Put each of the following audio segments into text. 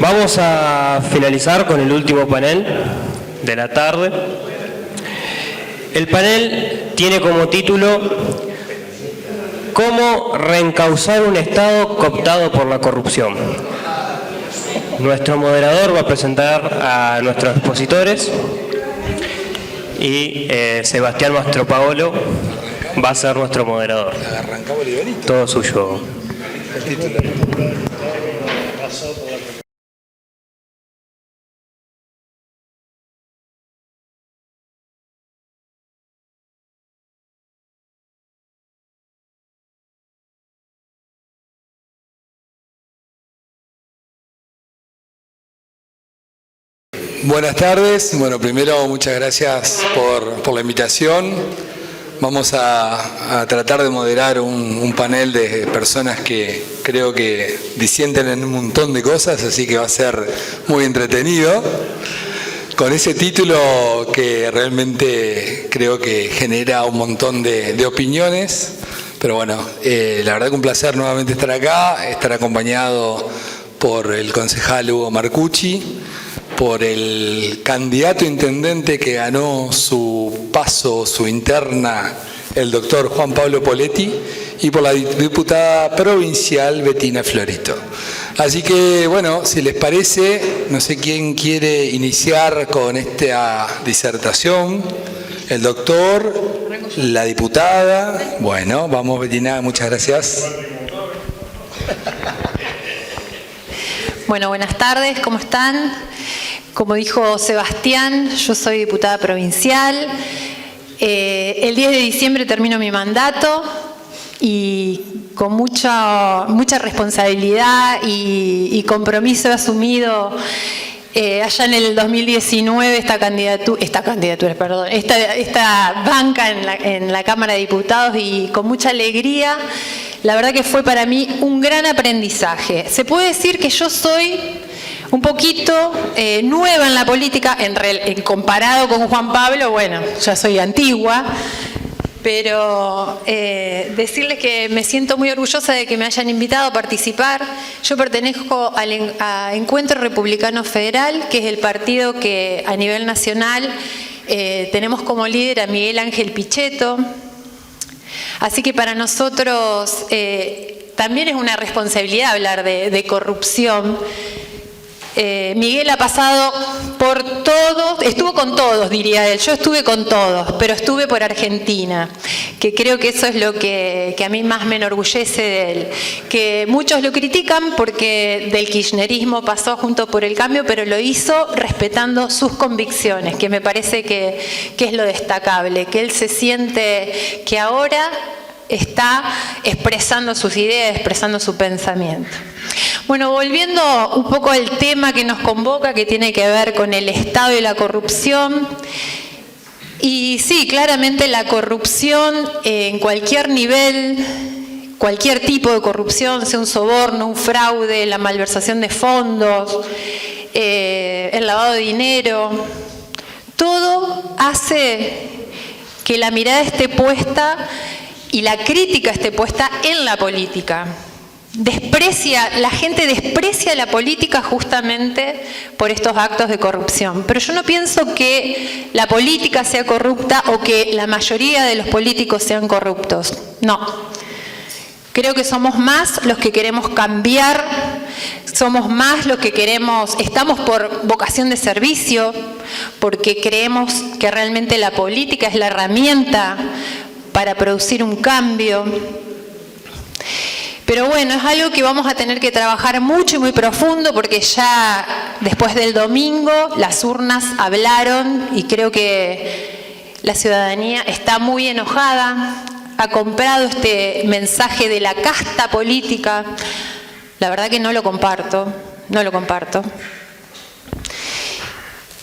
Vamos a finalizar con el último panel de la tarde. El panel tiene como título ¿Cómo reencauzar un Estado cooptado por la corrupción? Nuestro moderador va a presentar a nuestros expositores y Sebastián Mastropaolo va a ser nuestro moderador. Todo suyo. Buenas tardes. Bueno, primero muchas gracias por la invitación. Vamos a tratar de moderar un panel de personas que creo que disienten en un montón de cosas, así que va a ser muy entretenido. Con ese título que realmente creo que genera un montón de opiniones. Pero bueno, la verdad que un placer nuevamente estar acá, estar acompañado por el concejal Hugo Marcucci, por el candidato intendente que ganó su paso, su interna, el doctor Juan Pablo Poletti, y por la diputada provincial Bettina Florito. Así que, bueno, si les parece, no sé quién quiere iniciar con esta disertación. El doctor, la diputada. Bueno, vamos, Bettina, muchas gracias. Bueno, buenas tardes, ¿cómo están? Como dijo Sebastián, yo soy diputada provincial. El 10 de diciembre termino mi mandato y con mucha responsabilidad y compromiso he asumido allá en el 2019 esta banca en la Cámara de Diputados, y con mucha alegría. La verdad que fue para mí un gran aprendizaje. Se puede decir que yo soy un poquito nueva en la política, en comparado con Juan Pablo. Bueno, ya soy antigua, pero decirles que me siento muy orgullosa de que me hayan invitado a participar. Yo pertenezco a Encuentro Republicano Federal, que es el partido que a nivel nacional tenemos como líder a Miguel Ángel Pichetto. Así que para nosotros también es una responsabilidad hablar de corrupción. Miguel ha pasado por todos, estuvo con todos, diría él. Yo estuve con todos, pero estuve por Argentina, que creo que eso es lo que a mí más me enorgullece de él. Que muchos lo critican porque del kirchnerismo pasó junto por el cambio, pero lo hizo respetando sus convicciones, que me parece que es lo destacable, que él se siente que ahora está expresando sus ideas, expresando su pensamiento. Bueno, volviendo un poco al tema que nos convoca, que tiene que ver con el Estado y la corrupción. Y sí, claramente la corrupción en cualquier nivel, cualquier tipo de corrupción, sea un soborno, un fraude, la malversación de fondos, el lavado de dinero, todo hace que la mirada esté puesta y la crítica esté puesta en la política. La gente desprecia la política justamente por estos actos de corrupción. Pero yo no pienso que la política sea corrupta o que la mayoría de los políticos sean corruptos. No. Creo que somos más los que queremos cambiar, somos más los que estamos por vocación de servicio, porque creemos que realmente la política es la herramienta para producir un cambio. Pero bueno, es algo que vamos a tener que trabajar mucho y muy profundo, porque ya después del domingo las urnas hablaron y creo que la ciudadanía está muy enojada, ha comprado este mensaje de la casta política. La verdad que no lo comparto.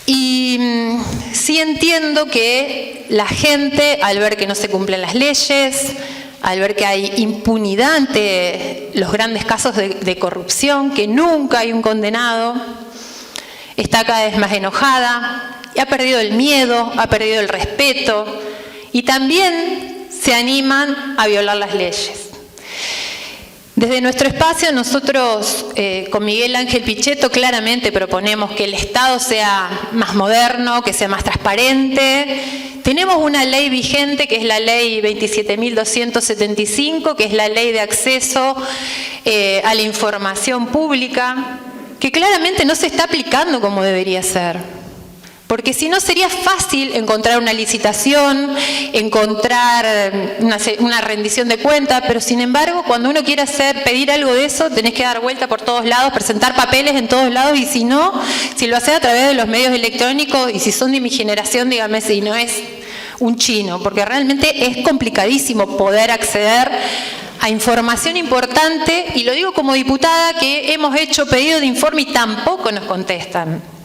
Y sí entiendo que la gente, al ver que no se cumplen las leyes, al ver que hay impunidad ante los grandes casos de corrupción, que nunca hay un condenado, está cada vez más enojada, y ha perdido el miedo, ha perdido el respeto, y también se animan a violar las leyes. Desde nuestro espacio nosotros con Miguel Ángel Pichetto claramente proponemos que el Estado sea más moderno, que sea más transparente. Tenemos una ley vigente que es la ley 27.275, que es la ley de acceso a la información pública, que claramente no se está aplicando como debería ser. Porque si no sería fácil encontrar una licitación, encontrar una rendición de cuentas, pero sin embargo cuando uno quiere pedir algo de eso, tenés que dar vuelta por todos lados, presentar papeles en todos lados, y si no, si lo haces a través de los medios electrónicos, y si son de mi generación, dígame si no es un chino, porque realmente es complicadísimo poder acceder a información importante, y lo digo como diputada que hemos hecho pedido de informe y tampoco nos contestan.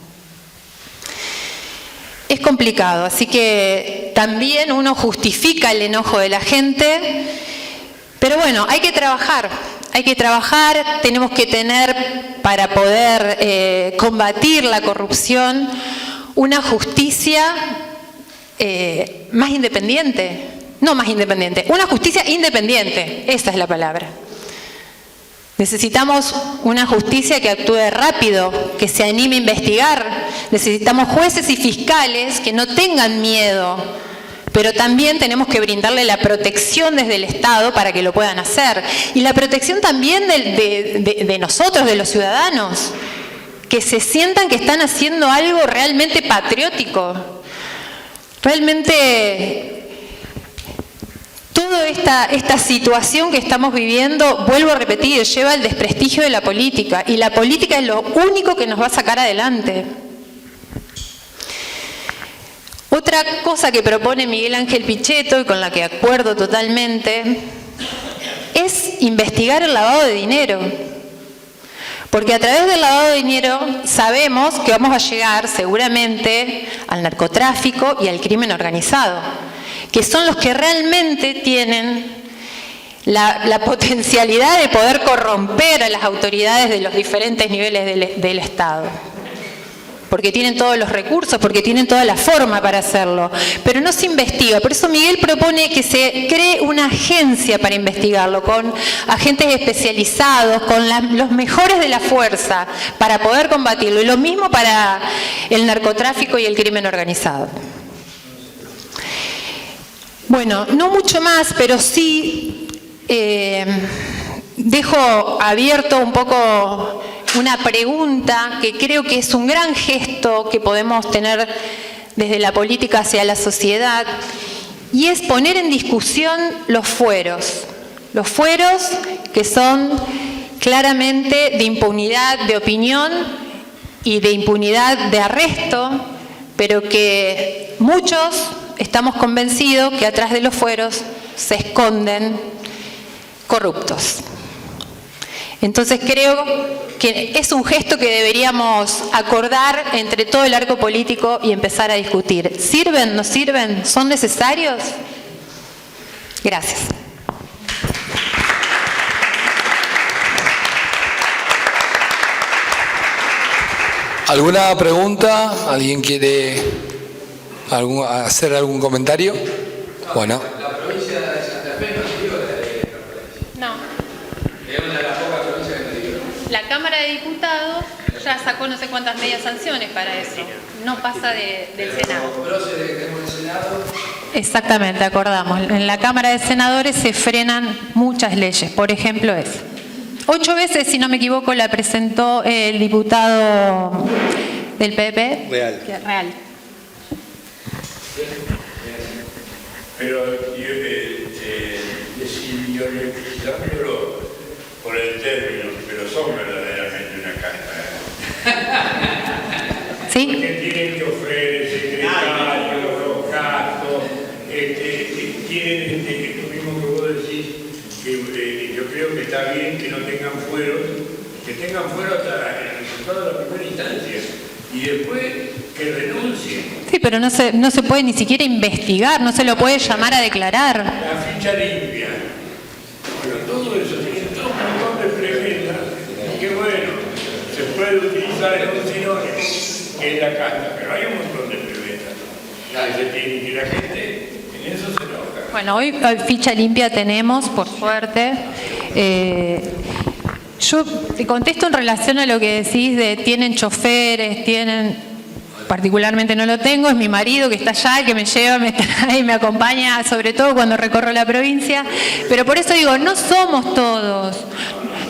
Es complicado, así que también uno justifica el enojo de la gente, pero bueno, hay que trabajar, tenemos que tener, para poder combatir la corrupción, una justicia más independiente, no más independiente, una justicia independiente, esa es la palabra. Necesitamos una justicia que actúe rápido, que se anime a investigar. Necesitamos jueces y fiscales que no tengan miedo, pero también tenemos que brindarle la protección desde el Estado para que lo puedan hacer. Y la protección también de nosotros, de los ciudadanos, que se sientan que están haciendo algo realmente patriótico. Realmente toda esta situación que estamos viviendo, vuelvo a repetir, lleva al desprestigio de la política, y la política es lo único que nos va a sacar adelante. Otra cosa que propone Miguel Ángel Pichetto, y con la que acuerdo totalmente, es investigar el lavado de dinero. Porque a través del lavado de dinero sabemos que vamos a llegar seguramente al narcotráfico y al crimen organizado, que son los que realmente tienen la potencialidad de poder corromper a las autoridades de los diferentes niveles del Estado. Porque tienen todos los recursos, porque tienen toda la forma para hacerlo. Pero no se investiga. Por eso Miguel propone que se cree una agencia para investigarlo, con agentes especializados, con los mejores de la fuerza, para poder combatirlo. Y lo mismo para el narcotráfico y el crimen organizado. Bueno, no mucho más, pero sí dejo abierto un poco una pregunta que creo que es un gran gesto que podemos tener desde la política hacia la sociedad, y es poner en discusión los fueros que son claramente de impunidad de opinión y de impunidad de arresto, pero que muchos estamos convencidos que atrás de los fueros se esconden corruptos. Entonces creo que es un gesto que deberíamos acordar entre todo el arco político y empezar a discutir. ¿Sirven? ¿No sirven? ¿Son necesarios? Gracias. ¿Alguna pregunta? ¿Alguien quiere hacer algún comentario? Bueno. La provincia de Santa Fe no siguió la ley de transparencia. No. Es una de las pocas provincias que no siguió. La Cámara de Diputados ya sacó no sé cuántas medias sanciones para eso. No pasa del Senado. Pero desde que tenemos el Senado. Exactamente, acordamos. En la Cámara de Senadores se frenan muchas leyes. Por ejemplo, 8 veces, si no me equivoco, la presentó el diputado del PP. Real. Pero decidiéndolo por el término, pero son verdaderamente una casta. ¿Sí? Porque tienen que ofrecer secretarios, los gastos, tienen lo mismo que vos decís, que yo creo que está bien que no tengan fueros, que tengan fuero hasta el resultado de la primera instancia, y después que renuncien. Sí, pero no se puede ni siquiera investigar, no se lo puede llamar a declarar. La ficha limpia. Bueno, todo eso tiene todo un montón de preventas, que bueno, se puede utilizar en un sinónimo, que es la casta, pero hay un montón de preventas. Y la gente en eso se enoja. Bueno, hoy ficha limpia tenemos, por suerte. Yo te contesto en relación a lo que decís de tienen choferes, particularmente no lo tengo, es mi marido que está allá, que me lleva, me trae, me acompaña, sobre todo cuando recorro la provincia, pero por eso digo, no somos todos.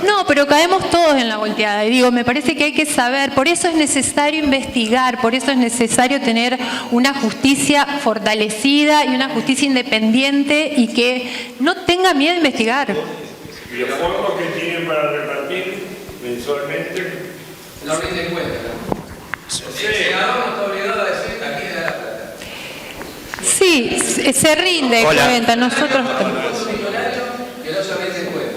No, pero caemos todos en la volteada. Y digo, me parece que hay que saber, por eso es necesario investigar, por eso es necesario tener una justicia fortalecida y una justicia independiente y que no tenga miedo a investigar. ¿Y los fondos que tienen para repartir mensualmente? No rinden cuenta, ¿no? El senador no está obligado a decir a quién le da la plata. Sí, se rinde cuenta, nosotros... Un millonario que no se rinde cuenta.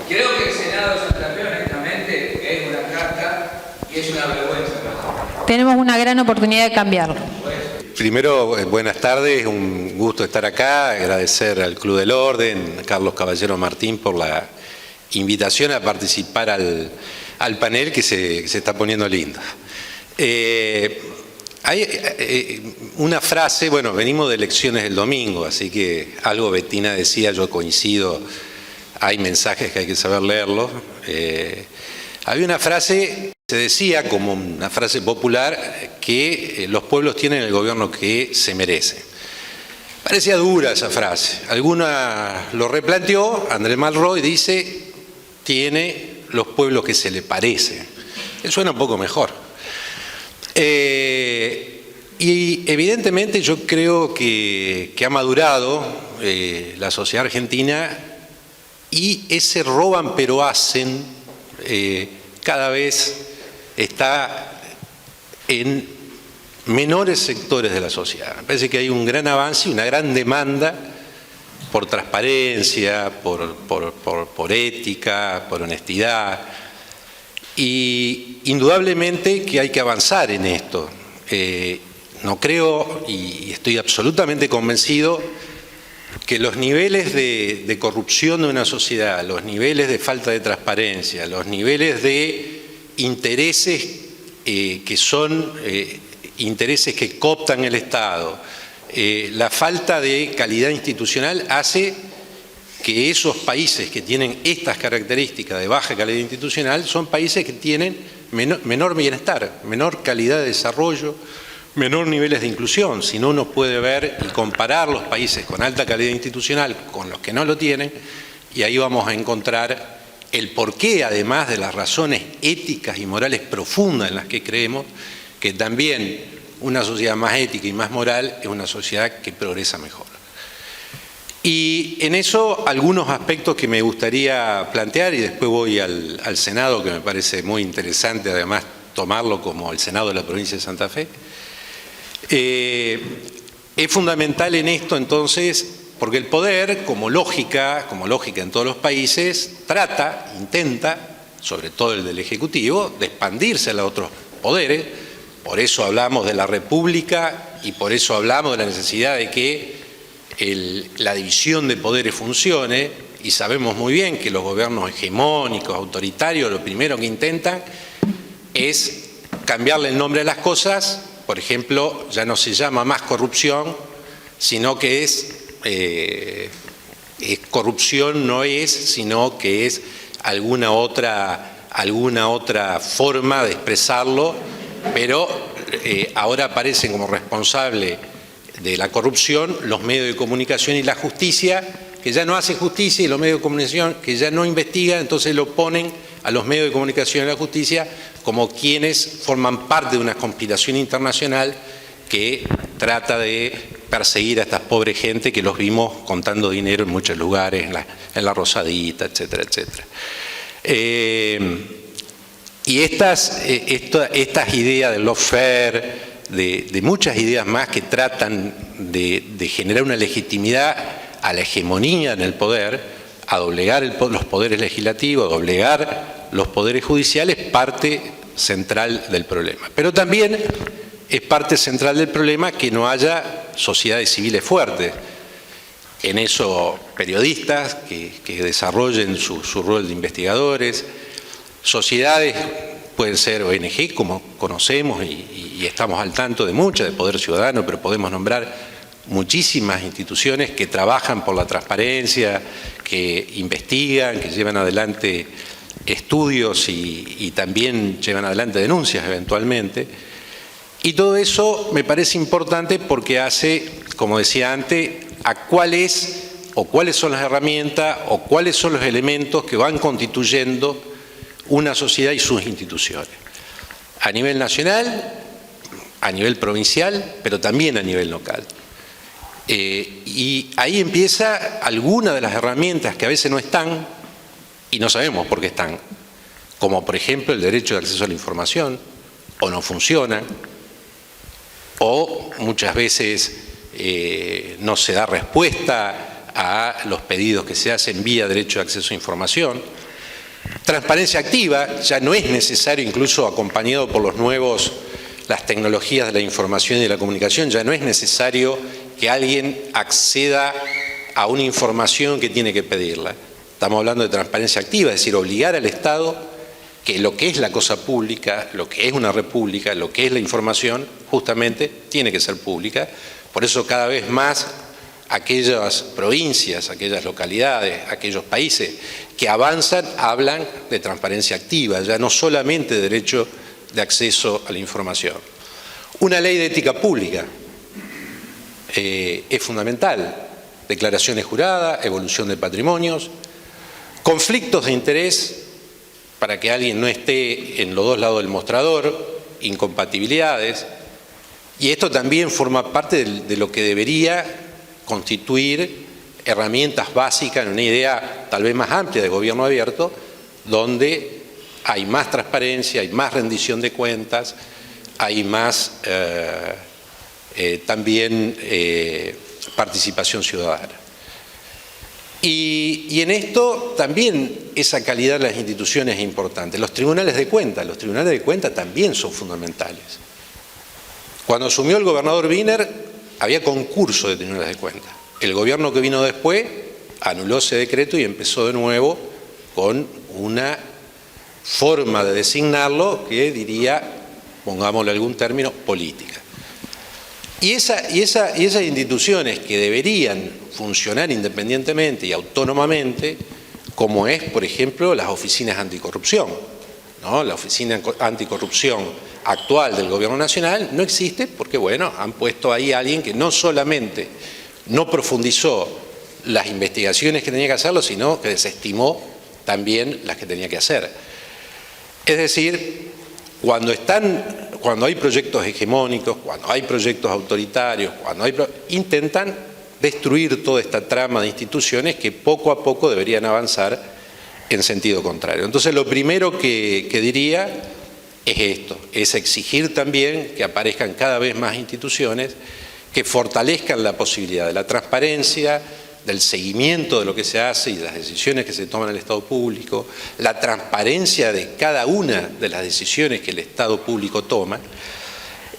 Creo que el Senado de Santa Fe, honestamente, es una caca y es una vergüenza. Tenemos una gran oportunidad de cambiarlo. Primero, buenas tardes, un gusto estar acá, agradecer al Club del Orden, a Carlos Caballero Martín por la invitación a participar al panel que se está poniendo lindo. Hay una frase, bueno, venimos de elecciones el domingo, así que algo Betina decía, yo coincido, hay mensajes que hay que saber leerlos. Había una frase, se decía como una frase popular, que los pueblos tienen el gobierno que se merecen. Parecía dura esa frase. Alguna lo replanteó, Andrés Malraux dice, tiene los pueblos que se le parecen. Eso suena un poco mejor. Y evidentemente yo creo que ha madurado la sociedad argentina y ese roban pero hacen cada vez está en menores sectores de la sociedad. Me parece que hay un gran avance y una gran demanda por transparencia, por ética, por honestidad. Y indudablemente que hay que avanzar en esto. No creo, y estoy absolutamente convencido, que los niveles de corrupción de una sociedad, los niveles de falta de transparencia, los niveles de intereses que son intereses que cooptan el Estado, la falta de calidad institucional hace que esos países que tienen estas características de baja calidad institucional son países que tienen menor bienestar, menor calidad de desarrollo, menor niveles de inclusión. Si no, uno puede ver y comparar los países con alta calidad institucional con los que no lo tienen, y ahí vamos a encontrar el porqué, además de las razones éticas y morales profundas en las que creemos, que también una sociedad más ética y más moral es una sociedad que progresa mejor. Y en eso algunos aspectos que me gustaría plantear, y después voy al Senado, que me parece muy interesante además tomarlo como el Senado de la provincia de Santa Fe. Es fundamental en esto entonces, porque el poder, como lógica en todos los países, intenta, sobre todo el del Ejecutivo, de expandirse a los otros poderes. Por eso hablamos de la República y por eso hablamos de la necesidad de que la división de poderes funcione, y sabemos muy bien que los gobiernos hegemónicos, autoritarios, lo primero que intentan es cambiarle el nombre a las cosas. Por ejemplo, ya no se llama más corrupción, sino que es corrupción no es, sino que es alguna otra forma de expresarlo, pero ahora aparecen como responsable de la corrupción los medios de comunicación y la justicia, que ya no hace justicia, y los medios de comunicación que ya no investigan, entonces lo ponen a los medios de comunicación y la justicia como quienes forman parte de una conspiración internacional que trata de perseguir a estas pobres gente que los vimos contando dinero en muchos lugares, en la Rosadita, etcétera, etcétera. Y estas ideas del lawfare, de muchas ideas más que tratan de generar una legitimidad a la hegemonía en el poder, a doblegar los poderes legislativos, a doblegar los poderes judiciales, parte central del problema. Pero también es parte central del problema que no haya sociedades civiles fuertes. En eso, periodistas que desarrollen su rol de investigadores, sociedades, pueden ser ONG, como conocemos y estamos al tanto de muchas, de Poder Ciudadano, pero podemos nombrar muchísimas instituciones que trabajan por la transparencia, que investigan, que llevan adelante estudios y también llevan adelante denuncias eventualmente. Y todo eso me parece importante porque hace, como decía antes, a cuáles son las herramientas o cuáles son los elementos que van constituyendo una sociedad y sus instituciones. A nivel nacional, a nivel provincial, pero también a nivel local. Y ahí empieza alguna de las herramientas que a veces no están y no sabemos por qué están, como por ejemplo el derecho de acceso a la información, o no funcionan, o muchas veces no se da respuesta a los pedidos que se hacen vía derecho de acceso a información. Transparencia activa, ya no es necesario, incluso acompañado por las tecnologías de la información y de la comunicación, ya no es necesario que alguien acceda a una información que tiene que pedirla. Estamos hablando de transparencia activa, es decir, obligar al Estado que lo que es la cosa pública, lo que es una república, lo que es la información, justamente tiene que ser pública. Por eso cada vez más aquellas provincias, aquellas localidades, aquellos países que avanzan hablan de transparencia activa, ya no solamente de derecho de acceso a la información. Una ley de ética pública es fundamental. Declaraciones juradas, evolución de patrimonios, conflictos de interés para que alguien no esté en los dos lados del mostrador, incompatibilidades, y esto también forma parte de lo que debería constituir herramientas básicas en una idea tal vez más amplia de gobierno abierto, donde hay más transparencia, hay más rendición de cuentas, hay más también participación ciudadana. Y en esto también esa calidad de las instituciones es importante. Los tribunales de cuentas también son fundamentales. Cuando asumió el gobernador Wiener, había concurso de tribunales de cuentas. El gobierno que vino después anuló ese decreto y empezó de nuevo con una forma de designarlo que diría, pongámosle algún término, política. Y esas instituciones que deberían funcionar independientemente y autónomamente, como es, por ejemplo, las oficinas anticorrupción, ¿no? La oficina anticorrupción actual del Gobierno Nacional no existe porque, bueno, han puesto ahí a alguien que no solamente no profundizó las investigaciones que tenía que hacerlo, sino que desestimó también las que tenía que hacer. Es decir, cuando hay proyectos hegemónicos, cuando hay proyectos autoritarios, intentan destruir toda esta trama de instituciones que poco a poco deberían avanzar en sentido contrario. Entonces, lo primero que diría es esto, es exigir también que aparezcan cada vez más instituciones que fortalezcan la posibilidad de la transparencia, del seguimiento de lo que se hace y de las decisiones que se toman en el Estado público, la transparencia de cada una de las decisiones que el Estado público toma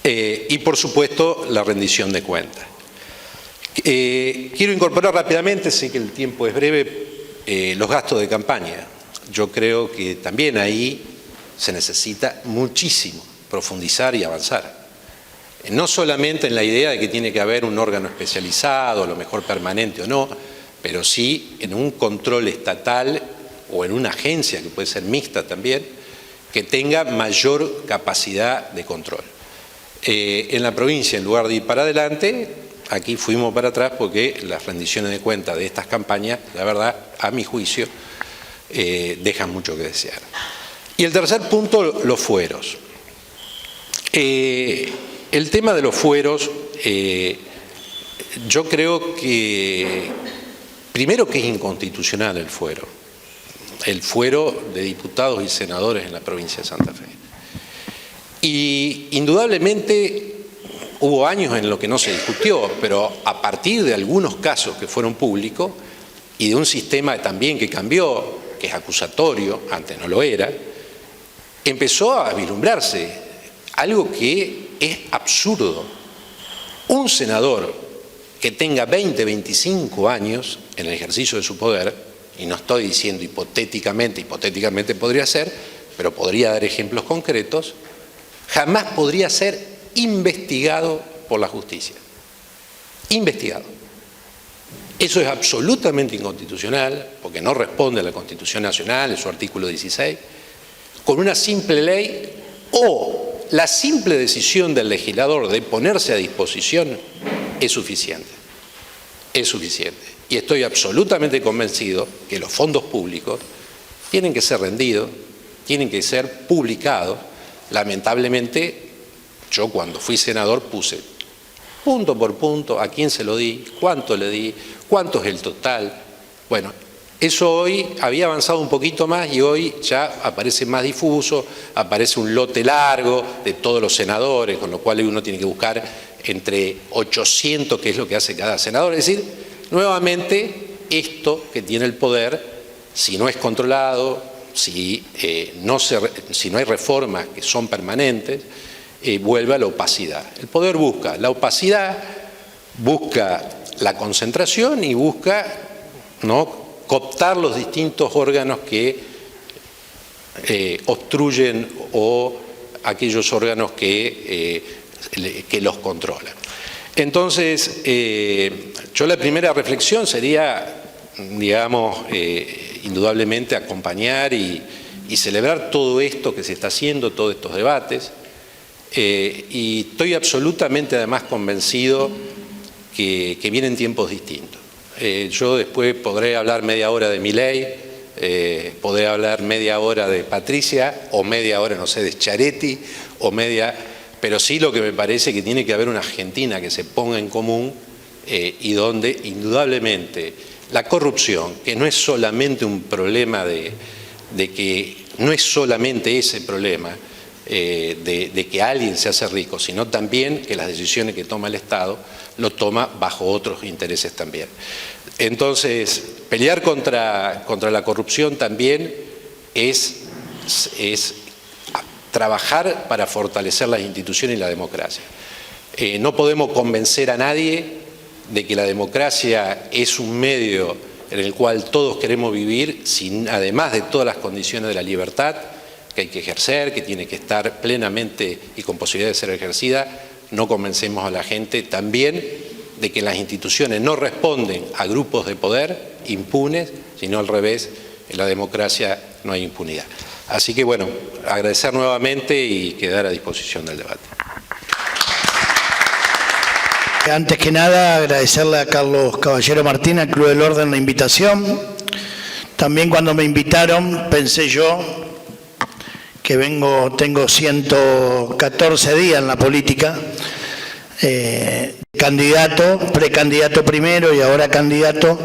y, por supuesto, la rendición de cuentas. Quiero incorporar rápidamente, sé que el tiempo es breve, los gastos de campaña. Yo creo que también ahí se necesita muchísimo profundizar y avanzar. No solamente en la idea de que tiene que haber un órgano especializado, a lo mejor permanente o no, pero sí en un control estatal o en una agencia que puede ser mixta también, que tenga mayor capacidad de control. En la provincia, en lugar de ir para adelante, aquí fuimos para atrás porque las rendiciones de cuentas de estas campañas, la verdad, a mi juicio, dejan mucho que desear. Y el tercer punto, los fueros. El tema de los fueros, yo creo que, primero que es inconstitucional el fuero de diputados y senadores en la provincia de Santa Fe. Y indudablemente hubo años en los que no se discutió, pero a partir de algunos casos que fueron públicos y de un sistema también que cambió, que es acusatorio, antes no lo era, empezó a vislumbrarse algo que es absurdo. Un senador que tenga 20, 25 años en el ejercicio de su poder, y no estoy diciendo hipotéticamente podría ser, pero podría dar ejemplos concretos, jamás podría ser investigado por la justicia. investigado. Eso es absolutamente inconstitucional, porque no responde a la Constitución Nacional, en su artículo 16, con una simple ley o la simple decisión del legislador de ponerse a disposición es suficiente. Es suficiente. Y estoy absolutamente convencido que los fondos públicos tienen que ser rendidos, tienen que ser publicados. Lamentablemente, yo cuando fui senador puse punto por punto a quién se lo di, cuánto le di, cuánto es el total. Bueno, eso hoy había avanzado un poquito más y hoy ya aparece más difuso, aparece un lote largo de todos los senadores, con lo cual uno tiene que buscar entre 800, que es lo que hace cada senador. Es decir, nuevamente, esto que tiene el poder, si no es controlado, si no hay reformas que son permanentes, vuelve a la opacidad. El poder busca la opacidad, busca la concentración y busca, ¿no?, cooptar los distintos órganos que obstruyen o aquellos órganos que los controlan. Entonces, yo la primera reflexión sería, digamos, indudablemente acompañar y celebrar todo esto que se está haciendo, todos estos debates, y estoy absolutamente además convencido que vienen tiempos distintos. Yo después podré hablar media hora de Milei, podré hablar media hora de Patricia, o media hora, no sé, de Schiaretti, pero sí lo que me parece que tiene que haber una Argentina que se ponga en común y donde indudablemente la corrupción, que no es solamente un problema de que no es solamente ese problema de que alguien se hace rico, sino también que las decisiones que toma el Estado lo toma bajo otros intereses también. Entonces, pelear contra la corrupción también es trabajar para fortalecer las instituciones y la democracia. No podemos convencer a nadie de que la democracia es un medio en el cual todos queremos vivir, además de todas las condiciones de la libertad que hay que ejercer, que tiene que estar plenamente y con posibilidad de ser ejercida. No convencemos a la gente también de que las instituciones no responden a grupos de poder impunes, sino al revés, en la democracia no hay impunidad. Así que bueno, agradecer nuevamente y quedar a disposición del debate. Antes que nada, agradecerle a Carlos Caballero Martín, al Club del Orden, la invitación. También cuando me invitaron, pensé yo que tengo 114 días en la política, candidato, precandidato primero y ahora candidato.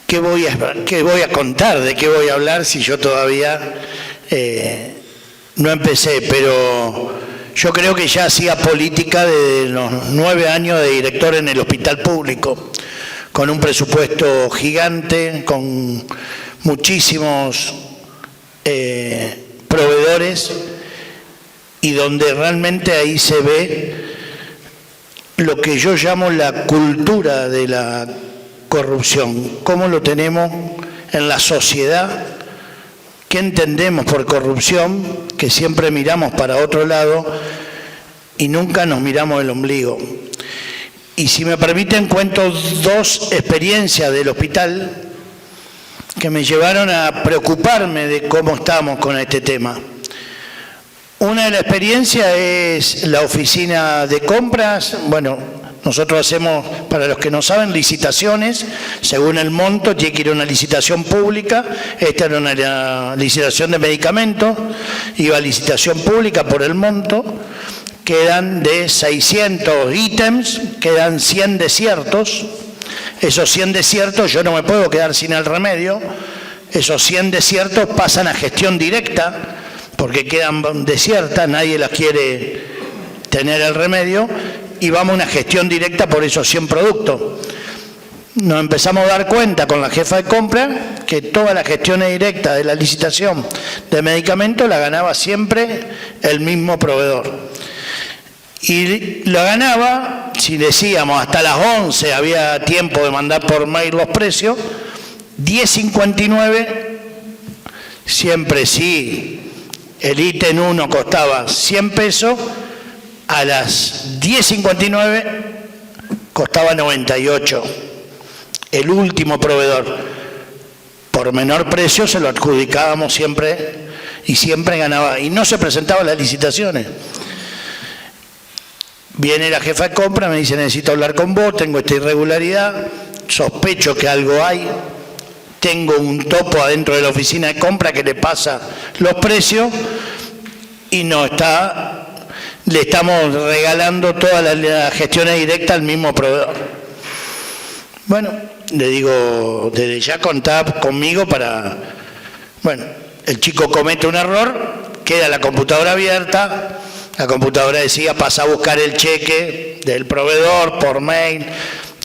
¿Qué voy a contar? ¿De qué voy a hablar si yo todavía no empecé? Pero yo creo que ya hacía política desde los 9 años de director en el hospital público, con un presupuesto gigante, con muchísimos proveedores, y donde realmente ahí se ve lo que yo llamo la cultura de la corrupción, cómo lo tenemos en la sociedad, qué entendemos por corrupción, que siempre miramos para otro lado y nunca nos miramos el ombligo. Y si me permiten, cuento 2 experiencias del hospital que me llevaron a preocuparme de cómo estamos con este tema. Una de las experiencias es la oficina de compras. Bueno, nosotros hacemos, para los que no saben, licitaciones según el monto. Tiene que ir a una licitación pública. Esta era una licitación de medicamentos. Iba a licitación pública por el monto. Quedan de 600 ítems, quedan 100 desiertos. Esos 100 desiertos, yo no me puedo quedar sin el remedio. Esos 100 desiertos pasan a gestión directa, porque quedan desiertas, nadie las quiere tener el remedio, y vamos a una gestión directa por esos 100 productos. Nos empezamos a dar cuenta con la jefa de compra que todas las gestiones directas de la licitación de medicamentos la ganaba siempre el mismo proveedor. Y la ganaba, si decíamos hasta las 11 había tiempo de mandar por mail los precios, 10.59, siempre sí, el ítem 1 costaba 100 pesos, a a las 10:59 costaba 98. El último proveedor. Por menor precio se lo adjudicábamos siempre y siempre ganaba. Y no se presentaban las licitaciones. Viene la jefa de compra, me dice, necesito hablar con vos, tengo esta irregularidad, sospecho que algo hay, tengo un topo adentro de la oficina de compra que le pasa los precios y no está, le estamos regalando todas las gestiones directas al mismo proveedor. Bueno, le digo, desde ya contá conmigo para... Bueno, el chico comete un error, queda la computadora abierta, la computadora decía, pasa a buscar el cheque del proveedor por mail,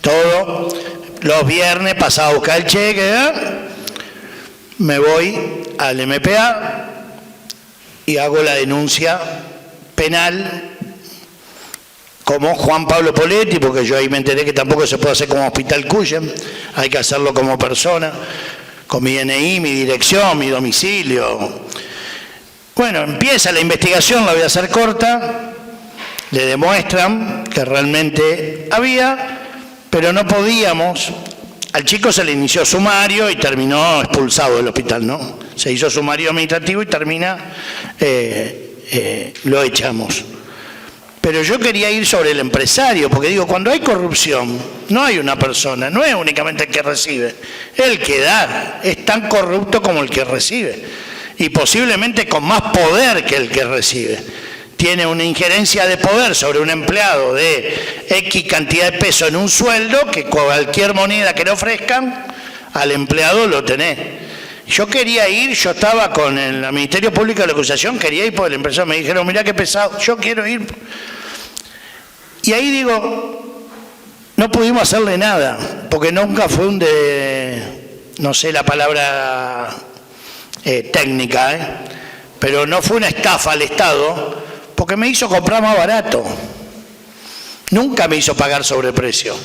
todo. Los viernes pasaba a buscar el cheque, me voy al MPA y hago la denuncia penal como Juan Pablo Poletti, porque yo ahí me enteré que tampoco se puede hacer como Hospital Cuyen, hay que hacerlo como persona, con mi DNI, mi dirección, mi domicilio. Bueno, empieza la investigación, la voy a hacer corta, le demuestran que realmente había, pero no podíamos. Al chico se le inició sumario y terminó expulsado del hospital, ¿no? Se hizo sumario administrativo y termina, lo echamos. Pero yo quería ir sobre el empresario, porque digo, cuando hay corrupción, no hay una persona, no es únicamente el que recibe, el que da es tan corrupto como el que recibe. Y posiblemente con más poder que el que recibe. Tiene una injerencia de poder sobre un empleado de X cantidad de peso en un sueldo, que cualquier moneda que le ofrezcan, al empleado lo tenés. Yo quería ir, yo estaba con el Ministerio Público de la Acusación, quería ir por el empresario, me dijeron, mirá qué pesado, yo quiero ir. Y ahí digo, no pudimos hacerle nada, porque nunca fue no sé la palabra... técnica, pero no fue una estafa al Estado, porque me hizo comprar más barato. Nunca me hizo pagar sobreprecio.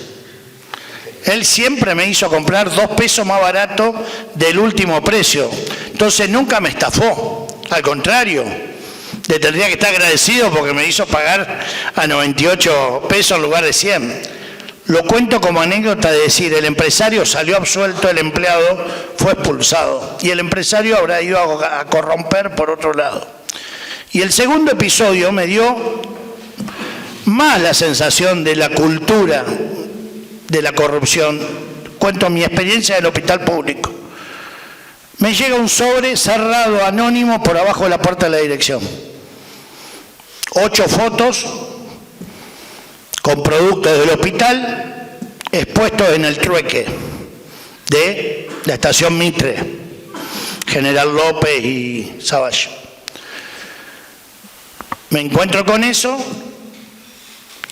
Él siempre me hizo comprar 2 pesos más barato del último precio. Entonces nunca me estafó. Al contrario, le tendría que estar agradecido porque me hizo pagar a 98 pesos en lugar de 100. Lo cuento como anécdota de decir, el empresario salió absuelto, el empleado fue expulsado. Y el empresario habrá ido a corromper por otro lado. Y el segundo episodio me dio más la sensación de la cultura de la corrupción. Cuento mi experiencia del hospital público. Me llega un sobre cerrado, anónimo, por abajo de la puerta de la dirección. 8 fotos con productos del hospital expuestos en el trueque de la estación Mitre, General López y Savage. Me encuentro con eso,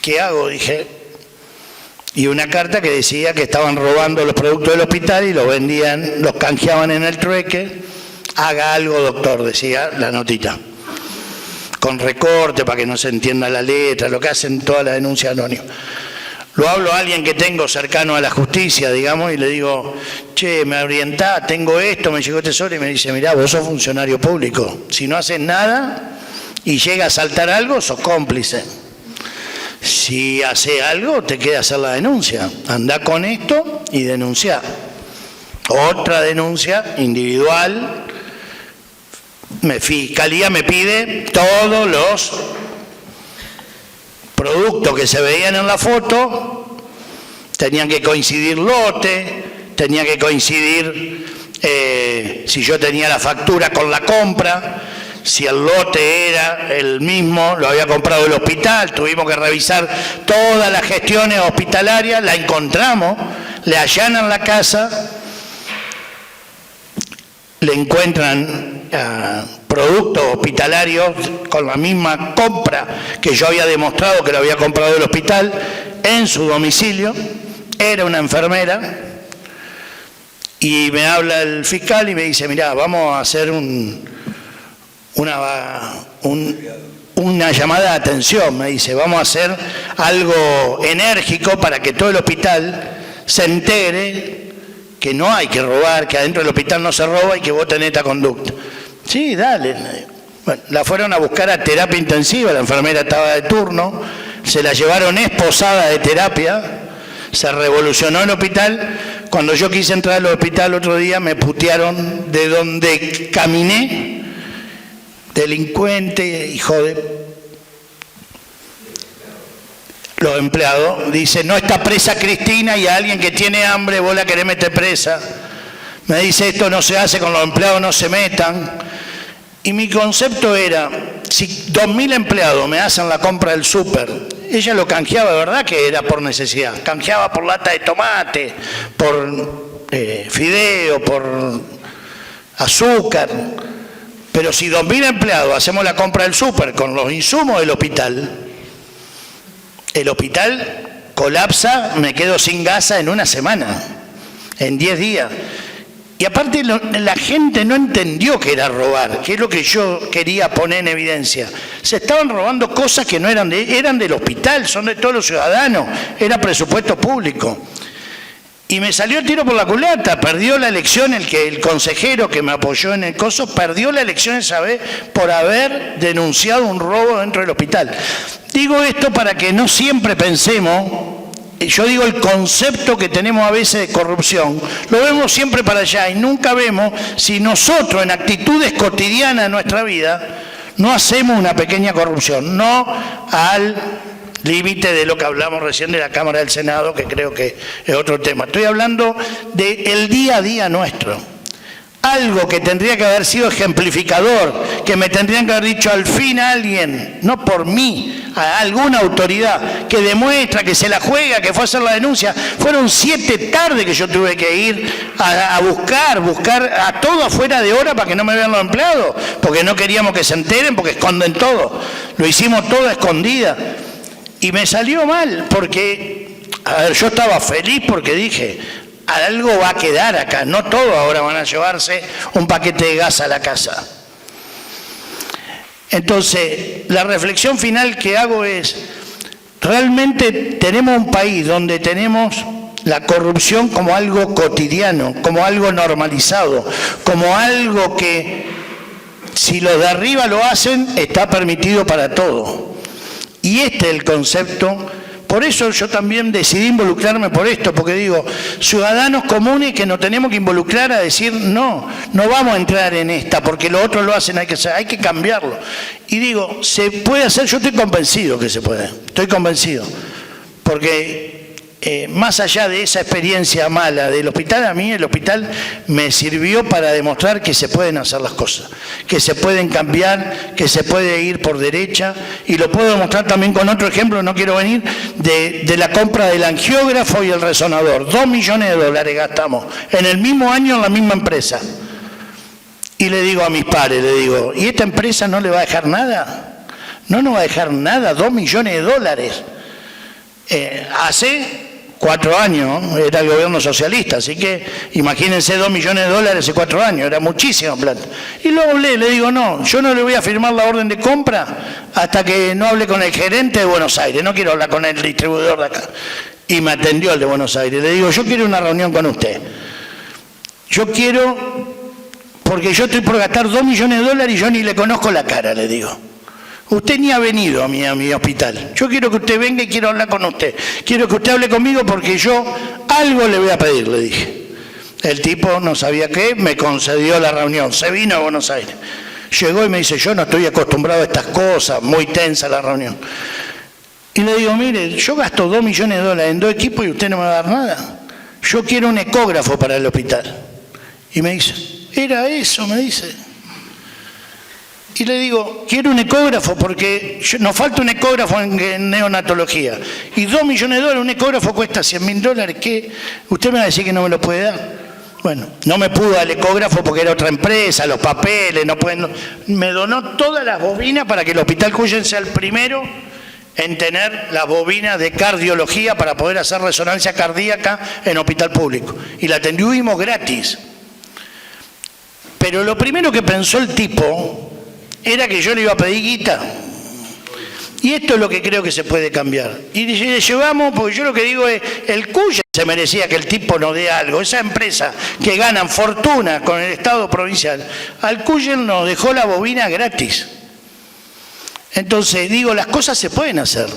¿qué hago? Dije, y una carta que decía que estaban robando los productos del hospital y los vendían, los canjeaban en el trueque. Haga algo, doctor, decía la notita. Con recorte para que no se entienda la letra, lo que hacen todas las denuncias anónimas. Lo hablo a alguien que tengo cercano a la justicia, digamos, y le digo, che, me orientá, tengo esto, me llegó este sobre, y me dice, mirá, vos sos funcionario público, si no haces nada y llega a saltar algo, sos cómplice. Si hace algo, te queda hacer la denuncia. Andá con esto y denunciá. Otra denuncia individual. Fiscalía me pide todos los productos que se veían en la foto, tenían que coincidir lote, tenía que coincidir si yo tenía la factura con la compra, si el lote era el mismo, lo había comprado el hospital, tuvimos que revisar todas las gestiones hospitalarias, la encontramos, le allanan la casa, le encuentran productos hospitalarios con la misma compra que yo había demostrado que lo había comprado el hospital en su domicilio. Era una enfermera y me habla el fiscal y me dice, mirá, vamos a hacer una llamada de atención, me dice, vamos a hacer algo enérgico para que todo el hospital se entere que no hay que robar, que adentro del hospital no se roba y que vos tenés esta conducta. Sí, dale. Bueno, la fueron a buscar a terapia intensiva, la enfermera estaba de turno, se la llevaron esposada de terapia, se revolucionó el hospital. Cuando yo quise entrar al hospital otro día me putearon de donde caminé, delincuente, hijo de... Los empleados dicen, no está presa Cristina y a alguien que tiene hambre vos la querés meter presa. Me dice, esto no se hace, con los empleados no se metan. Y mi concepto era, si 2.000 empleados me hacen la compra del súper, ella lo canjeaba, de verdad que era por necesidad. Canjeaba por lata de tomate, por fideo, por azúcar. Pero si 2.000 empleados hacemos la compra del súper con los insumos del hospital, el hospital colapsa, me quedo sin gasa en una semana, en 10 días. Y aparte la gente no entendió que era robar, que es lo que yo quería poner en evidencia. Se estaban robando cosas que no eran eran del hospital, son de todos los ciudadanos, era presupuesto público. Y me salió el tiro por la culata, perdió la elección el consejero que me apoyó en el coso, perdió la elección esa vez por haber denunciado un robo dentro del hospital. Digo esto para que no siempre pensemos, yo digo el concepto que tenemos a veces de corrupción, lo vemos siempre para allá y nunca vemos si nosotros en actitudes cotidianas de nuestra vida no hacemos una pequeña corrupción, no al límite de lo que hablamos recién de la Cámara del Senado, que creo que es otro tema. Estoy hablando del día a día nuestro. Algo que tendría que haber sido ejemplificador, que me tendrían que haber dicho al fin alguien, no por mí, a alguna autoridad, que demuestra, que se la juega, que fue a hacer la denuncia. Fueron 7 tardes que yo tuve que ir a buscar a todo afuera de hora para que no me vean los empleados, porque no queríamos que se enteren, porque esconden todo. Lo hicimos todo a escondida. Y me salió mal, porque, a ver, yo estaba feliz porque dije, algo va a quedar acá, no todos ahora van a llevarse un paquete de gas a la casa. Entonces, la reflexión final que hago es, realmente tenemos un país donde tenemos la corrupción como algo cotidiano, como algo normalizado, como algo que si los de arriba lo hacen, está permitido para todo. Y este es el concepto. Por eso yo también decidí involucrarme por esto, porque digo, ciudadanos comunes que nos tenemos que involucrar a decir, no vamos a entrar en esta, porque los otros lo hacen, hay que cambiarlo. Y digo, se puede hacer, yo estoy convencido que se puede, estoy convencido, porque más allá de esa experiencia mala del hospital, a mí el hospital me sirvió para demostrar que se pueden hacer las cosas, que se pueden cambiar, que se puede ir por derecha, y lo puedo demostrar también con otro ejemplo, no quiero venir, de la compra del angiógrafo y el resonador. $2 millones gastamos en el mismo año en la misma empresa. Y le digo a mis padres, le digo, ¿y esta empresa no le va a dejar nada? No nos va a dejar nada, $2 millones. Hace 4 años, era el gobierno socialista, así que imagínense $2 millones hace 4 años, era muchísima plata. Y lo hablé, le digo, no, yo no le voy a firmar la orden de compra hasta que no hable con el gerente de Buenos Aires, no quiero hablar con el distribuidor de acá. Y me atendió el de Buenos Aires, le digo, yo quiero una reunión con usted. Yo quiero, porque yo estoy por gastar $2 millones y yo ni le conozco la cara, le digo. Usted ni ha venido a mi hospital. Yo quiero que usted venga y quiero hablar con usted. Quiero que usted hable conmigo porque yo algo le voy a pedir, le dije. El tipo no sabía qué, me concedió la reunión. Se vino a Buenos Aires. Llegó y me dice, yo no estoy acostumbrado a estas cosas, muy tensa la reunión. Y le digo, mire, yo gasto $2 millones en 2 equipos y usted no me va a dar nada. Yo quiero un ecógrafo para el hospital. Y me dice, era eso, me dice. Y le digo, quiero un ecógrafo porque nos falta un ecógrafo en neonatología. Y $2 millones, un ecógrafo cuesta $100.000. ¿Qué? Usted me va a decir que no me lo puede dar. Bueno, no me pudo dar el ecógrafo porque era otra empresa, los papeles, no pueden. Me donó todas las bobinas para que el Hospital Cuyen sea el primero en tener las bobinas de cardiología para poder hacer resonancia cardíaca en hospital público. Y la atendimos gratis. Pero lo primero que pensó el tipo era que yo le iba a pedir guita. Y esto es lo que creo que se puede cambiar. Y le llevamos, porque yo lo que digo es, el Cuyen se merecía que el tipo nos dé algo. Esa empresa que ganan fortuna con el Estado provincial, al Cuyen nos dejó la bobina gratis. Entonces, digo, las cosas se pueden hacer.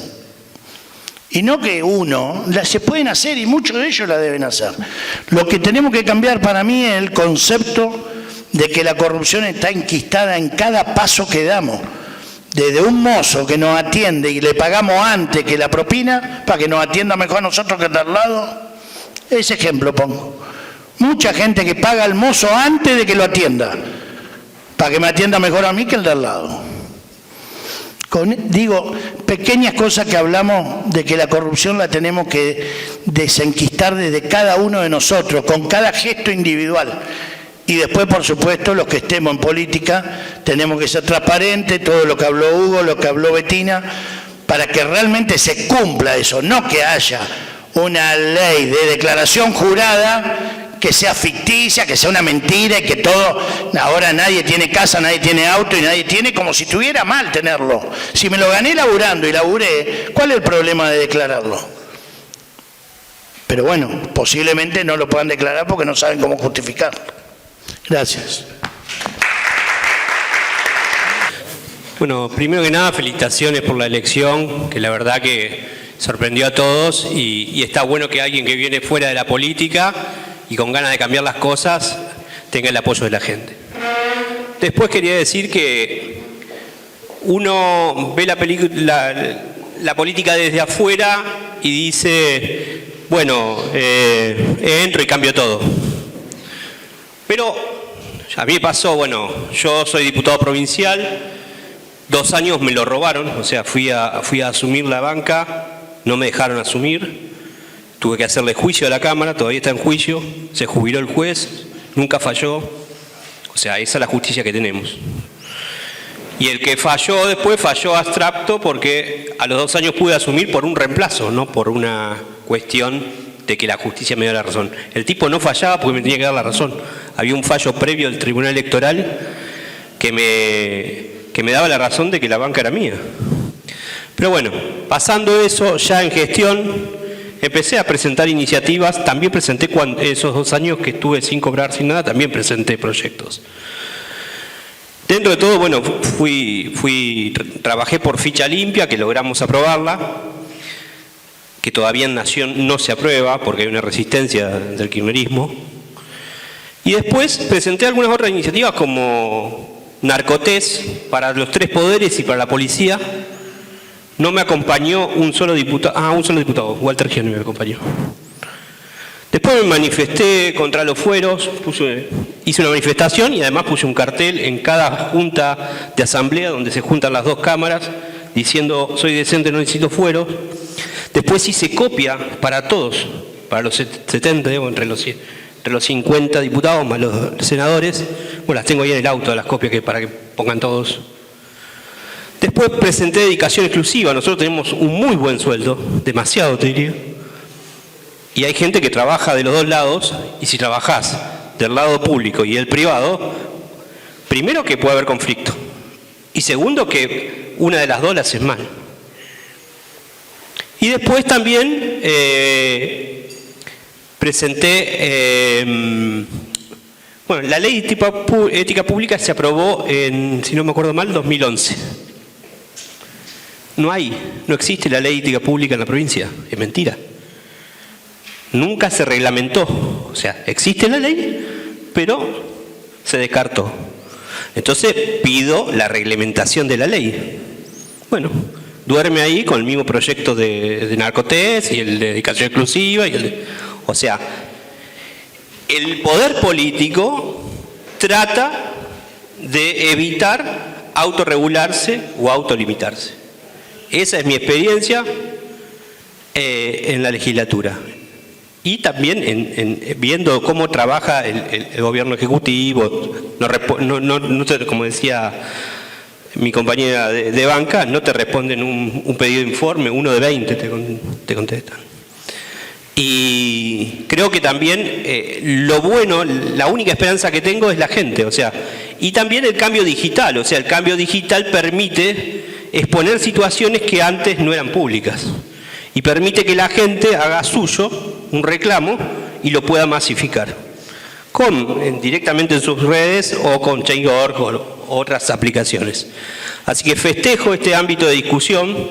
Y no que uno, se pueden hacer y muchos de ellos la deben hacer. Lo que tenemos que cambiar para mí es el concepto de que la corrupción está enquistada en cada paso que damos. Desde un mozo que nos atiende y le pagamos antes que la propina para que nos atienda mejor a nosotros que al lado. Ese ejemplo pongo. Mucha gente que paga al mozo antes de que lo atienda, para que me atienda mejor a mí que el de al lado. Digo, pequeñas cosas que hablamos de que la corrupción la tenemos que desenquistar desde cada uno de nosotros, con cada gesto individual. Y después, por supuesto, los que estemos en política, tenemos que ser transparentes, todo lo que habló Hugo, lo que habló Bettina, para que realmente se cumpla eso, no que haya una ley de declaración jurada que sea ficticia, que sea una mentira y que todo, ahora nadie tiene casa, nadie tiene auto y nadie tiene como si estuviera mal tenerlo. Si me lo gané laburando y laburé, ¿cuál es el problema de declararlo? Pero bueno, posiblemente no lo puedan declarar porque no saben cómo justificarlo. Gracias. Bueno, primero que nada, felicitaciones por la elección, que la verdad que sorprendió a todos y está bueno que alguien que viene fuera de la política y con ganas de cambiar las cosas tenga el apoyo de la gente. Después quería decir que uno ve la política desde afuera y dice, bueno, entro y cambio todo. Pero a mí me pasó, bueno, yo soy diputado provincial, 2 años me lo robaron, o sea, fui a asumir la banca, no me dejaron asumir, tuve que hacerle juicio a la Cámara, todavía está en juicio, se jubiló el juez, nunca falló, o sea, esa es la justicia que tenemos. Y el que falló después falló abstracto porque a los 2 años pude asumir por un reemplazo, no por una cuestión de que la justicia me dio la razón. El tipo no fallaba porque me tenía que dar la razón. Había un fallo previo del Tribunal Electoral que me daba la razón de que la banca era mía. Pero bueno, pasando eso, ya en gestión, empecé a presentar iniciativas. También presenté, esos 2 años que estuve sin cobrar, sin nada, también presenté proyectos. Dentro de todo, bueno, trabajé por ficha limpia, que logramos aprobarla, que todavía en Nación no se aprueba porque hay una resistencia del kirchnerismo. Y después presenté algunas otras iniciativas como narcotés para los 3 poderes y para la policía. No me acompañó un solo diputado, Walter Gianni me acompañó. Después me manifesté contra los fueros, hice una manifestación y además puse un cartel en cada junta de asamblea donde se juntan las 2 cámaras diciendo soy decente, no necesito fueros. Después hice copia para todos, para los 70, digo, entre los 50 diputados más los senadores. Bueno, las tengo ahí en el auto, las copias para que pongan todos. Después presenté dedicación exclusiva. Nosotros tenemos un muy buen sueldo, demasiado te diría. Y hay gente que trabaja de los 2 lados, y si trabajás del lado público y el privado, primero que puede haber conflicto, y segundo que una de las 2 la haces mal. Y después también presenté, bueno, la ley de ética pública se aprobó en, si no me acuerdo mal, 2011. No existe la ley de ética pública en la provincia, es mentira. Nunca se reglamentó, o sea, existe la ley, pero se descartó. Entonces pido la reglamentación de la ley. Bueno, duerme ahí con el mismo proyecto de narcotés y el de dedicación exclusiva. O sea, el poder político trata de evitar autorregularse o autolimitarse. Esa es mi experiencia en la legislatura. Y también viendo cómo trabaja el gobierno ejecutivo, como decía mi compañera de banca, no te responden un pedido de informe, 1 de 20 te contestan. Y creo que también lo bueno, la única esperanza que tengo es la gente, o sea, y también el cambio digital, o sea, el cambio digital permite exponer situaciones que antes no eran públicas y permite que la gente haga suyo un reclamo y lo pueda masificar directamente en sus redes o con Change.org otras aplicaciones. Así que festejo este ámbito de discusión.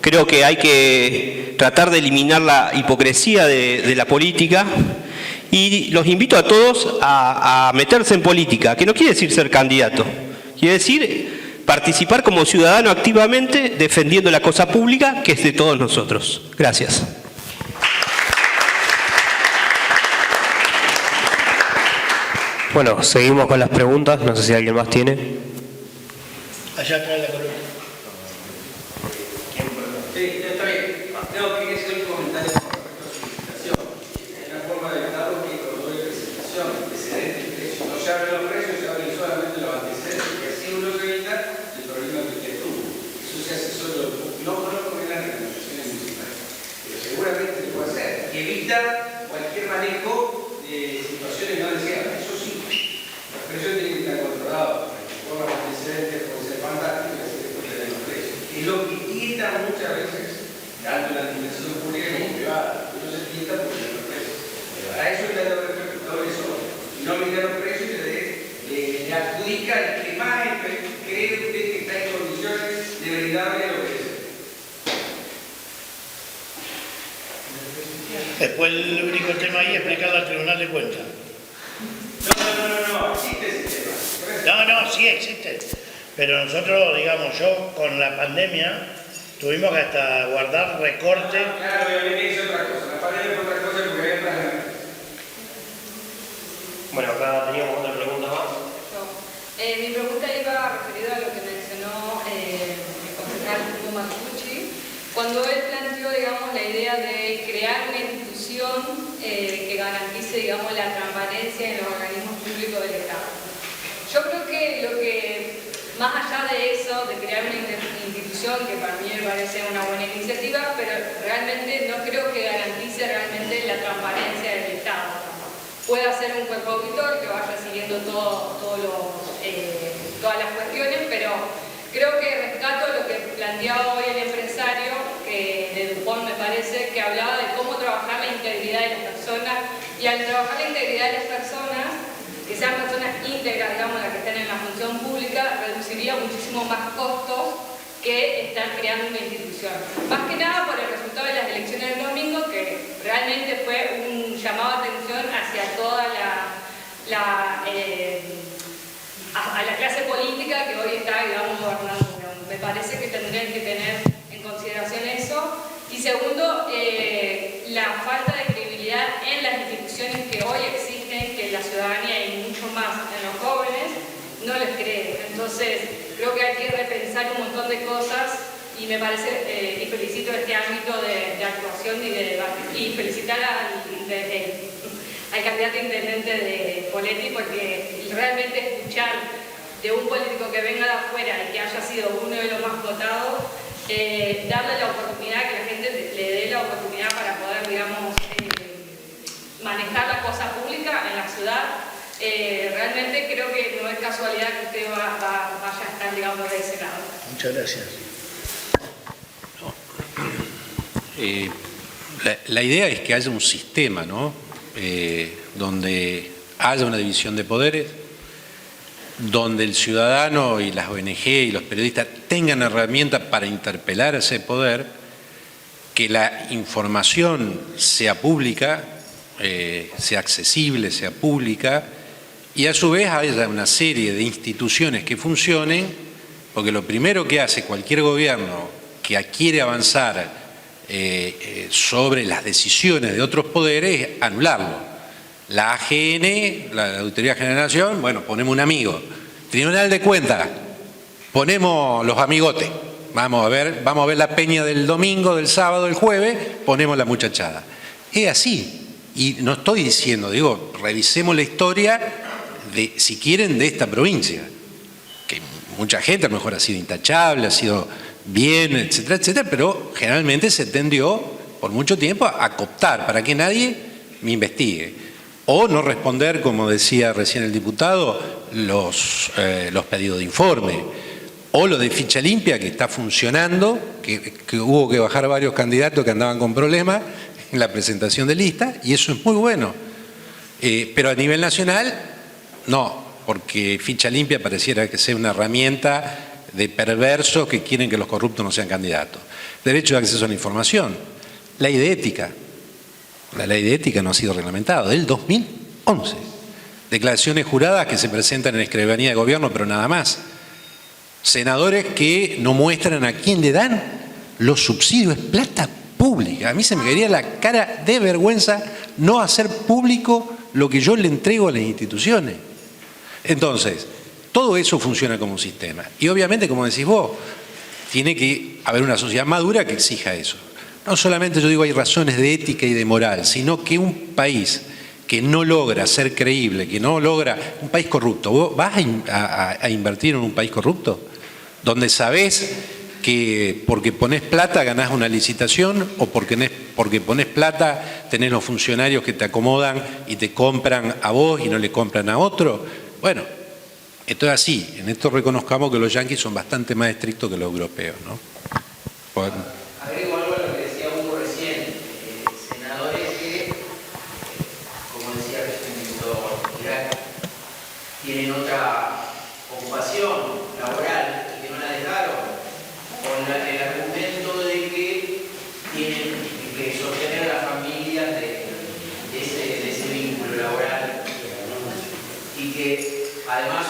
Creo que hay que tratar de eliminar la hipocresía de la política y los invito a todos a meterse en política, que no quiere decir ser candidato, quiere decir participar como ciudadano activamente defendiendo la cosa pública que es de todos nosotros. Gracias. Bueno, seguimos con las preguntas. No sé si alguien más tiene. Allá atrás de la columna. Sí, está bien. Tengo que hacer un comentario con respecto a su presentación. Es una forma de Estado que cuando hay presentación, antecedentes, precios. No se hablan los precios, se hablan solamente los antecedentes, que así uno evita el problema que usted tuvo. Eso se hace solo, no conozco bien las recomendaciones municipales, pero seguramente se puede hacer. Y evita cualquier manejo de situaciones no deseadas. Eso sí, los precios tienen que estar controlados. Por los antecedentes puede ser fantástico y así después tener los precios. Es lo que quita muchas veces, tanto en la administración pública como privada. Uno se quita por los precios. Para eso está el reflector eso. Si no mira los precios, le adjudica el que más cree usted que está en condiciones de brindarle lo que es. Después el único tema ahí es explicarlo al Tribunal de Cuentas. No, existe ese tema. No, sí existe. Pero nosotros, digamos, yo con la pandemia tuvimos que hasta guardar recorte. Claro, es otra cosa. La pandemia es otra cosa porque hay otras. Bueno, acá teníamos otra pregunta más. Mi pregunta iba referida a lo que mencionó el concejal Hugo Marcucci, cuando él planteó, digamos, la idea de crear una institución que garantice, digamos, la transparencia en los organismos públicos del Estado. Yo creo que lo que, más allá de eso, de crear una institución, que para mí me parece una buena iniciativa, pero realmente no creo que garantice realmente la transparencia del Estado. Puede ser un cuerpo auditor que vaya siguiendo todas las cuestiones, pero creo que rescato lo que planteaba hoy el empresario de Dupont, me parece, que hablaba de cómo trabajar la integridad de las personas, y al trabajar la integridad de las personas, que sean personas íntegras, digamos, las que estén en la función pública, reduciría muchísimo más costos que estar creando una institución. Más que nada por el resultado de las elecciones del domingo, que realmente fue un llamado de atención hacia toda a la clase política que hoy está, digamos, gobernando. Me parece que tendrían que tener en consideración eso. Y segundo, la falta de credibilidad en las instituciones que hoy existen, que la ciudadanía y mucho más en los jóvenes no les cree. Entonces, creo que hay que repensar un montón de cosas y me parece, y felicito este ámbito de actuación y de debate. Y felicitar al candidato intendente de Poletti, porque realmente escuchar de un político que venga de afuera y que haya sido uno de los más votados, darle la oportunidad, que la gente le dé la oportunidad para poder, digamos, manejar la cosa pública en la ciudad. Realmente creo que no es casualidad que usted vaya a estar, digamos, de ese lado. Muchas gracias. La idea es que haya un sistema, ¿no? Donde haya una división de poderes, donde el ciudadano y las ONG y los periodistas tengan herramientas para interpelar ese poder, que la información sea pública, sea accesible, sea pública, y a su vez haya una serie de instituciones que funcionen, porque lo primero que hace cualquier gobierno que quiere avanzar sobre las decisiones de otros poderes es anularlo. La AGN, la Auditoría General de la Nación, bueno, ponemos un amigo. Tribunal de Cuentas, ponemos los amigotes. Vamos a ver la peña del domingo, del sábado, del jueves, ponemos la muchachada. Es así. Y no estoy diciendo, digo, revisemos la historia, si quieren, de esta provincia. Que mucha gente a lo mejor ha sido intachable, ha sido bien, etcétera, etcétera, pero generalmente se tendió por mucho tiempo a cooptar para que nadie me investigue. O no responder, como decía recién el diputado, los pedidos de informe. O lo de ficha limpia, que está funcionando, que hubo que bajar a varios candidatos que andaban con problemas en la presentación de lista, y eso es muy bueno. Pero a nivel nacional, no. porque ficha limpia pareciera que sea una herramienta de perversos que quieren que los corruptos no sean candidatos. Derecho de acceso a la información, ley de ética. La ley de ética no ha sido reglamentada, del 2011. Declaraciones juradas que se presentan en la escribanía de gobierno, pero nada más. Senadores que no muestran a quién le dan los subsidios, es plata pública. A mí se me caería la cara de vergüenza no hacer público lo que yo le entrego a las instituciones. Entonces, todo eso funciona como un sistema. Y obviamente, como decís vos, tiene que haber una sociedad madura que exija eso. No solamente, yo digo, hay razones de ética y de moral, sino que un país que no logra ser creíble, que no logra, un país corrupto, ¿vos vas a invertir en un país corrupto? Donde sabés que porque ponés plata ganás una licitación, o porque ponés plata tenés los funcionarios que te acomodan y te compran a vos y no le compran a otro. Bueno, esto es así. En esto reconozcamos que los yanquis son bastante más estrictos que los europeos, ¿no? Agrego algo a lo que decía Hugo recién. Senadores que, como decía el ministro Irak, tienen otra ocupación laboral y que no la dejaron, con el argumento de que tienen que sostener a las familias de ese vínculo laboral, y que además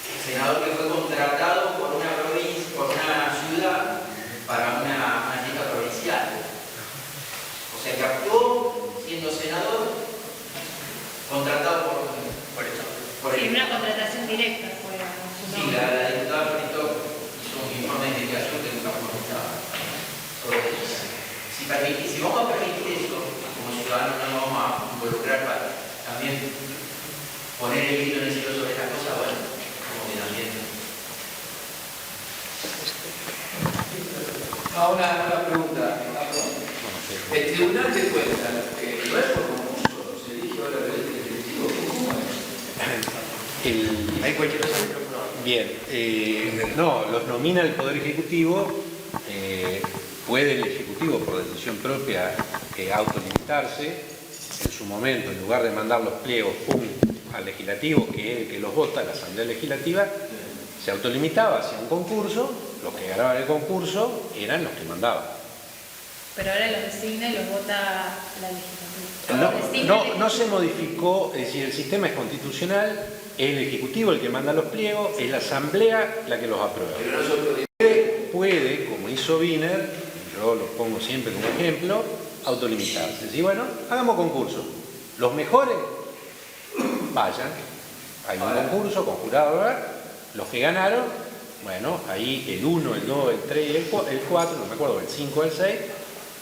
el senador que fue contratado por una provincia, por una ciudad, para una lista provincial. O sea que actuó siendo senador, contratado por Sí, una contratación directa fue. Sí, la diputada Florito hizo un informe de investigación que nunca fue comentado sobre eso. Si vamos a permitir eso, como ciudadanos no nos vamos a involucrar para también poner el grito en el cielo sobre esta cosa, bueno, como que también. Ahora una pregunta. El Tribunal de Cuentas, no es por concurso, se elige ahora el directivo, ¿cómo es? Hay cualquier cosa. Bien, no, los nomina el Poder Ejecutivo, puede el Ejecutivo por decisión propia autolimitarse. En su momento, en lugar de mandar los pliegos al Legislativo, que es el que los vota, la Asamblea Legislativa, se autolimitaba hacia un concurso, los que ganaban el concurso eran los que mandaban. Pero ahora los designa y los vota la legislatura. No se modificó, es decir, el sistema es constitucional, es el Ejecutivo el que manda los pliegos, es la Asamblea la que los aprueba. Puede, como hizo Wiener, yo lo pongo siempre como ejemplo, autolimitarse. Decir, bueno, hagamos concurso. Los mejores, vayan. Hay un concurso con jurado, ¿verdad? Los que ganaron, bueno, ahí el 1, el 2, el 3, el 4, no me acuerdo, el 5, el 6,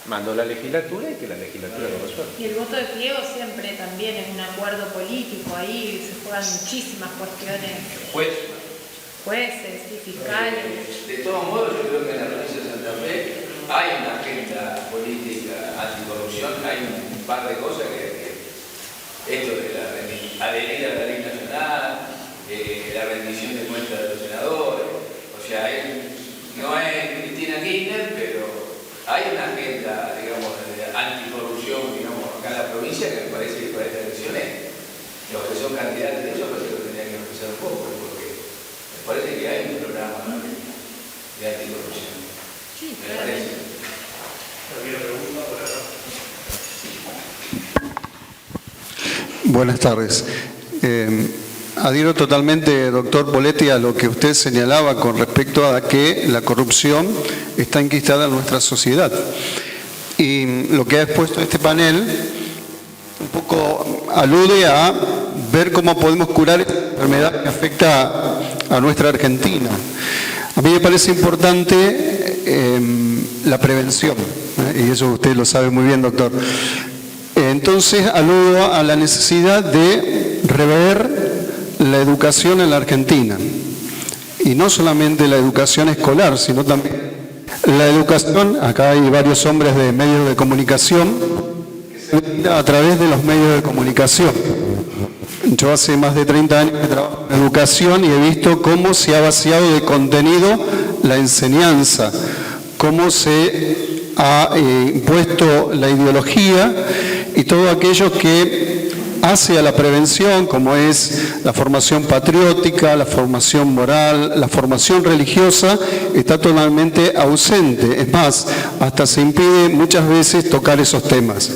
mandó la legislatura y que la legislatura lo resuelva. Y el voto de pliego siempre también es un acuerdo político, ahí se juegan muchísimas cuestiones. Jueces y fiscales. De todos modos, yo creo que en la provincia de Santa Fe hay una agenda política anticorrupción, hay un par de cosas que esto de adherir a la ley nacional, la rendición de cuentas de los senadores, o sea, no es Cristina Kirchner, pero hay una agenda, digamos, de anticorrupción, digamos, acá en la provincia, que me parece que para estas elecciones, los que son candidatos de eso, parece que lo tendrían que empezar un poco, porque me parece que hay un programa de anticorrupción. Sí, me parece. Buenas tardes. Adhiero totalmente, doctor Poletti, a lo que usted señalaba con respecto a que la corrupción está enquistada en nuestra sociedad. Y lo que ha expuesto este panel un poco alude a ver cómo podemos curar esta enfermedad que afecta a nuestra Argentina. A mí me parece importante la prevención, y eso usted lo sabe muy bien, doctor. Entonces, aludo a la necesidad de rever la educación en la Argentina. Y no solamente la educación escolar, sino también la educación, acá hay varios hombres de medios de comunicación, a través de los medios de comunicación. Yo hace más de 30 años que trabajo en educación y he visto cómo se ha vaciado de contenido la enseñanza, cómo se ha impuesto la ideología y todo aquello que hacia la prevención, como es la formación patriótica, la formación moral, la formación religiosa, está totalmente ausente. Es más, hasta se impide muchas veces tocar esos temas.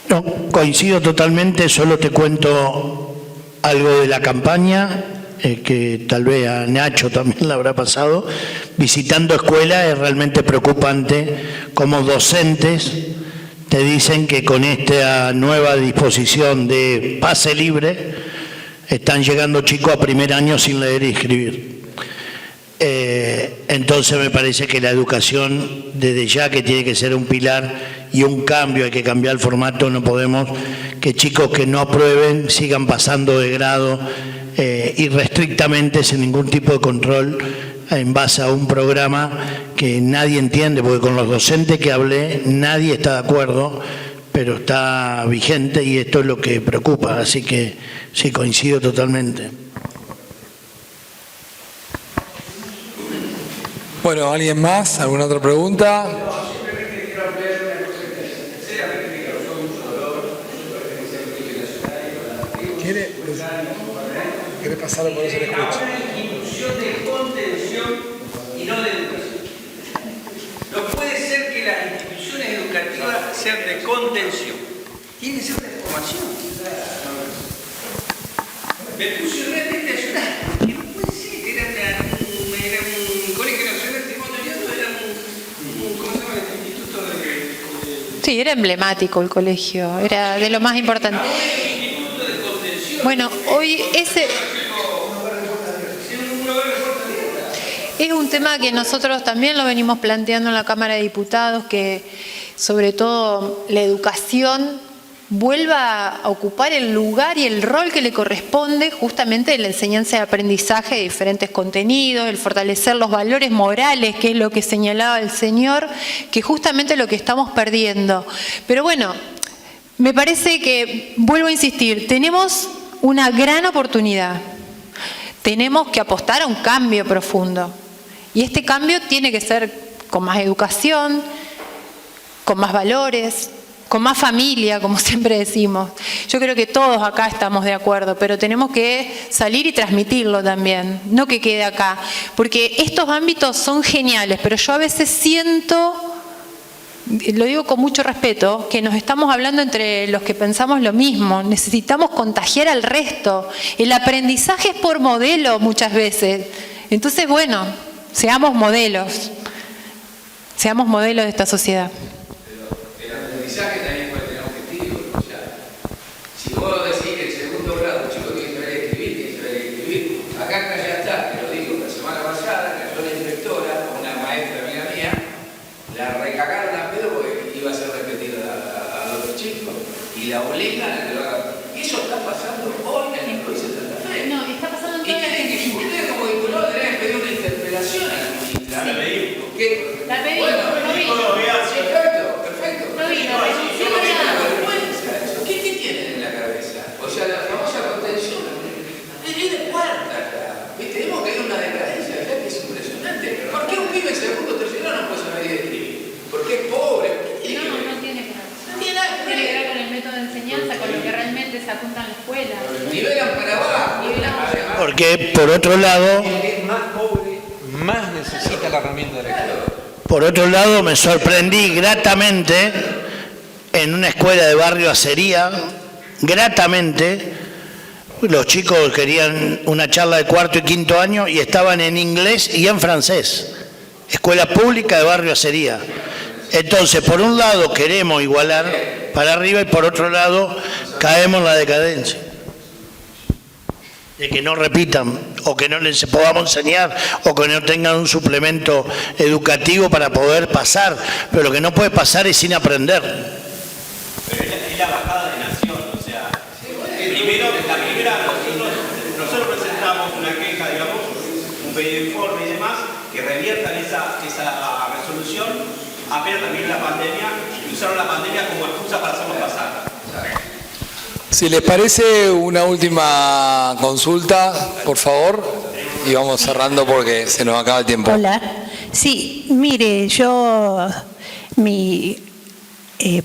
No, coincido totalmente, solo te cuento algo de la campaña, que tal vez a Nacho también le habrá pasado. Visitando escuelas es realmente preocupante cómo docentes te dicen que con esta nueva disposición de pase libre están llegando chicos a primer año sin leer y escribir. Entonces me parece que la educación desde ya que tiene que ser un pilar y un cambio, hay que cambiar el formato, no podemos que chicos que no aprueben sigan pasando de grado irrestrictamente sin ningún tipo de control en base a un programa que nadie entiende, porque con los docentes que hablé nadie está de acuerdo, pero está vigente y esto es lo que preocupa, así que sí, coincido totalmente. Bueno, ¿alguien más? ¿Alguna otra pregunta? Simplemente quiero ampliar una cosa que sinceramente me causó mucho dolor, su pertenencia al Colegio Nacional y con la ¿Quiere pasarlo por eso le escucho? Ahora es institución de contención y no de educación. No puede ser que las instituciones educativas sean de contención. Tiene que ser de formación. Me puse realmente a llorar. Que no puede ser que era un colegio nacional testimonial, era un ¿cómo se llama? El instituto de... Sí, era emblemático el colegio, era de lo más importante. Bueno, hoy ese es un tema que nosotros también lo venimos planteando en la Cámara de Diputados, que sobre todo la educación vuelva a ocupar el lugar y el rol que le corresponde justamente en la enseñanza y aprendizaje de diferentes contenidos, el fortalecer los valores morales, que es lo que señalaba el señor, que justamente es lo que estamos perdiendo. Pero bueno, me parece que, vuelvo a insistir, tenemos una gran oportunidad. Tenemos que apostar a un cambio profundo. Y este cambio tiene que ser con más educación, con más valores, con más familia, como siempre decimos. Yo creo que todos acá estamos de acuerdo, pero tenemos que salir y transmitirlo también, no que quede acá. Porque estos ámbitos son geniales, pero yo a veces siento, lo digo con mucho respeto, que nos estamos hablando entre los que pensamos lo mismo. Necesitamos contagiar al resto. El aprendizaje es por modelo muchas veces. Entonces, bueno, seamos modelos de esta sociedad. El aprendizaje también puede tener objetivos. O sea, si vos decís que el segundo grado, el chico tiene que saber escribir, tiene que saber escribir. Acá ya está, que lo dijo la semana pasada, que yo la inspectora, una maestra amiga mía, la recagaron a pedo porque iba a ser repetido a los chicos y la obligan a que lo hagan. Eso está pasando hoy en la provincia de Santa Fe. No, está pasando en toda la Argentina. Y ustedes como diputados deben pedir una interpelación a la ministra. La pedimos. La pedimos, bueno, no vino. Perfecto. No vino, ¿Qué tienen en la cabeza? O sea, la famosa contención es de cuarta ya. ¿Viste? Hemos caído en una decadencia ya que es impresionante. ¿Por qué un pibe segundo o tercero no puede saber escribir? Porque es pobre. No tiene que ver. No tiene nada que Tiene que ver. ver con el método de enseñanza, con lo que realmente se apunta en la escuela. Nivelan para abajo. Además, Porque por otro lado, Es más pobre, más necesita la herramienta de la escuela. por otro lado me sorprendí gratamente en una escuela de barrio Acería, gratamente, los chicos querían una charla de cuarto y quinto año y estaban en inglés y en francés. Escuela pública de barrio Acería. Entonces, por un lado queremos igualar para arriba y por otro lado caemos en la decadencia. De que no repitan, o que no les podamos enseñar, o que no tengan un suplemento educativo para poder pasar. Pero lo que no puede pasar es sin aprender. Pero es la bajada de nación, o sea, primero, nosotros presentamos una queja, digamos, un pedido de informe y demás, que reviertan esa resolución, apenas terminó la pandemia, y usaron la pandemia como excusa para hacernos pasar. Si les parece, una última consulta, por favor, y vamos cerrando porque se nos acaba el tiempo. Hola. Sí, mire, mi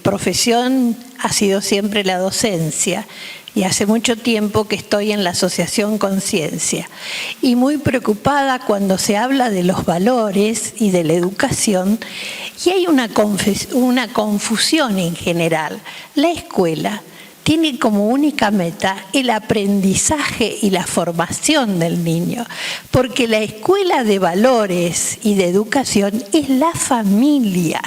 profesión ha sido siempre la docencia y hace mucho tiempo que estoy en la Asociación Conciencia y muy preocupada cuando se habla de los valores y de la educación y hay una confusión en general. La escuela tiene como única meta el aprendizaje y la formación del niño, porque la escuela de valores y de educación es la familia,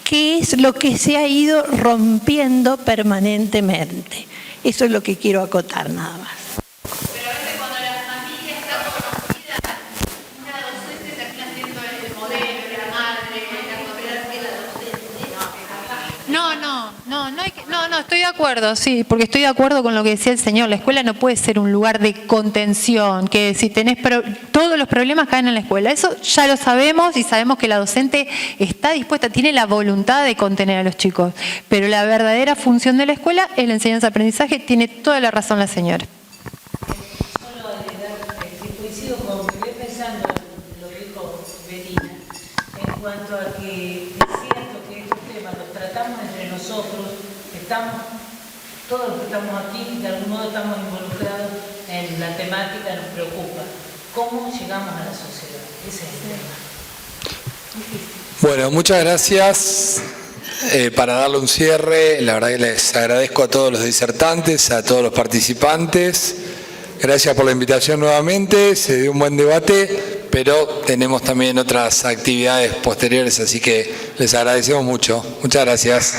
que es lo que se ha ido rompiendo permanentemente. Eso es lo que quiero acotar nada más. Pero a veces cuando la familia está conocida, una docente termina siendo el modelo, la madre, la cooperativa, la docente. No, estoy de acuerdo, sí, porque estoy de acuerdo con lo que decía el señor. La escuela no puede ser un lugar de contención, que si tenés todos los problemas caen en la escuela. Eso ya lo sabemos y sabemos que la docente está dispuesta, tiene la voluntad de contener a los chicos. Pero la verdadera función de la escuela es la enseñanza-aprendizaje. Tiene toda la razón la señora. Solo agregar que coincido con que voy pensando en lo que dijo Verina, en cuanto a que es cierto que estos temas los tratamos entre nosotros, todos los que estamos aquí, de algún modo estamos involucrados en la temática, nos preocupa. ¿Cómo llegamos a la sociedad? Ese es el tema. Bueno, muchas gracias. Para darle un cierre, la verdad que les agradezco a todos los disertantes, a todos los participantes. Gracias por la invitación nuevamente, se dio un buen debate, pero tenemos también otras actividades posteriores, así que les agradecemos mucho. Muchas gracias.